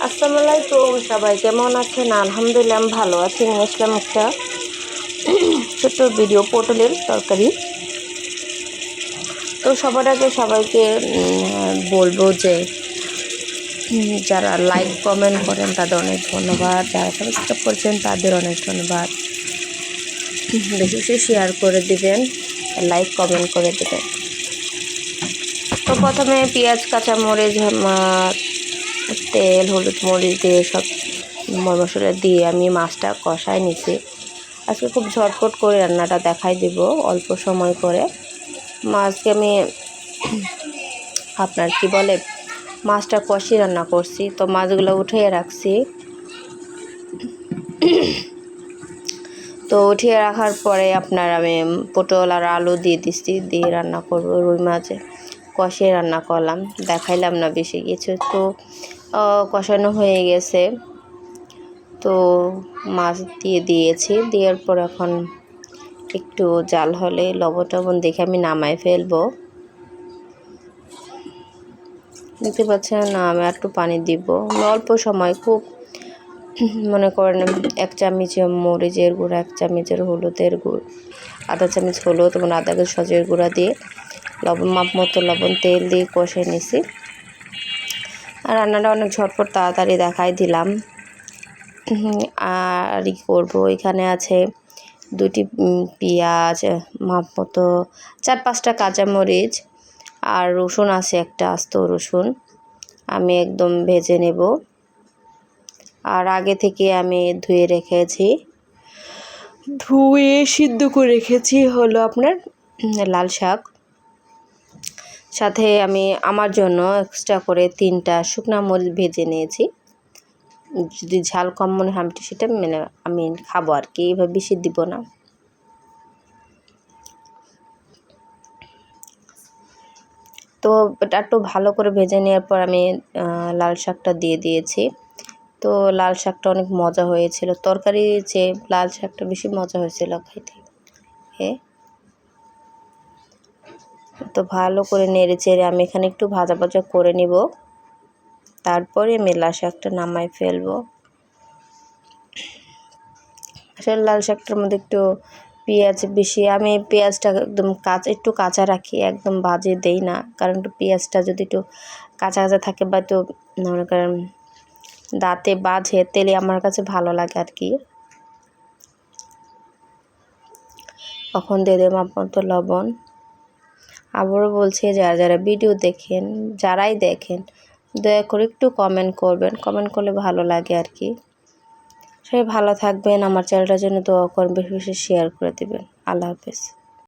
আসসালামু আলাইকুম, সবাই কেমন আছেন? আলহামদুলিল্লাহ আমি ভালো আছি। নিয়ে আসলাম একটা ছোট্ট ভিডিও, পটলের তরকারি। তো সবার আগে সবাইকে বলবো যে যারা লাইক কমেন্ট করেন তাদের অনেক ধন্যবাদ, যারা সাবস্ক্রাইব করছেন তাদের অনেক ধন্যবাদ। বেশি বেশি শেয়ার করে দিবেন, লাইক কমেন্ট করে দেবেন। তো প্রথমে পেঁয়াজ, কাঁচামরিচ, তেল, হলুদ, মরিচ দিয়ে সব মশলা দিয়ে আমি মাছটা কষায় নিছি। আজকে খুব ঝটপট করে রান্নাটা দেখাই দেব, অল্প সময় করে। মাছকে আমি আপনার কি বলে মাছটা কষি রান্না করছি। তো মাছগুলো উঠিয়ে রাখছি। তো উঠিয়ে রাখার পরে আপনার আমি পটল আর আলু দিয়ে দিচ্ছি, দিয়ে রান্না করব। রুই মাছে কষিয়ে রান্না করলাম, দেখাইলাম না বেশি কিছু। তো কষানো হয়ে গেছে, তো মাছ দিয়ে দিয়েছি। দেওয়ার পর এখন একটু জাল হলে লবণ টবণ দেখে আমি নামাই ফেলবো। দেখতে পাচ্ছেন না, আমি একটু পানি দিব অল্প সময়। খুব মনে করেন 1 চামচ মরিচের গুঁড়া, 1 চামচের হলুদের গুঁড়ো, আধা চামচ হলুদ এবং আধা কেজি সজের গুঁড়া দিয়ে লবণ মাপ মতো লবণ, তেল দিয়ে কষে নিছি। আর রান্নাটা অনেক ঝটপট তাড়াতাড়ি দেখাই দিলাম। আর কি করবো, এখানে আছে 2টি পেঁয়াজ, মাপ মতো 4-5টা কাঁচামরিচ, আর রসুন আছে একটা আস্ত রসুন, আমি একদম ভেজে নেব। আর আগে থেকে আমি ধুয়ে রেখেছি, ধুয়ে সিদ্ধ করে রেখেছি হলো আপনার লাল শাক। সাথে আমি আমার জন্য এক্সট্রা করে 3টা শুকনা মরিচ ভেজে নিয়েছি। যদি ঝাল কম মনে হয় সেটা আমি খাবো আর কি, এভাবে বেশি দিব না। তো এটা একটু ভালো করে ভেজে নেওয়ার পর আমি লাল শাকটা দিয়ে দিয়েছি। তো লাল শাকটা অনেক মজা হয়েছিল, তরকারির চেয়ে লাল শাকটা বেশি মজা হয়েছিল খাইতে। তো ভালো করে নেড়ে চেড়ে আমি এখানে একটু ভাজা ভাজা করে নিব, তারপরে আমি লাল শাকটা নামাই ফেলবো। আসলে লাল শাকটার মধ্যে একটু পেঁয়াজ বেশি, আমি পেঁয়াজটা একদম একটু কাঁচা রাখি, একদম ভাজে দেই না। কারণ একটু পেঁয়াজটা যদি একটু কাঁচা কাঁচা থাকে বা একটু মনে করেন দাঁতে বাজে, তেলে আমার কাছে ভালো লাগে আর কি। তখন দিয়ে দেব মতো লবণ। আবারও বলছি, যারা যারা ভিডিও দেখেন, যারাই দেখেন, দয়া করে একটু কমেন্ট করবেন, কমেন্ট করলে ভালো লাগে আর কি। সবাই ভালো থাকবেন, আমার চ্যানেলটার জন্য দোয়া করবেন, বেশি বেশি শেয়ার করে দেবেন। আল্লাহ হাফেজ।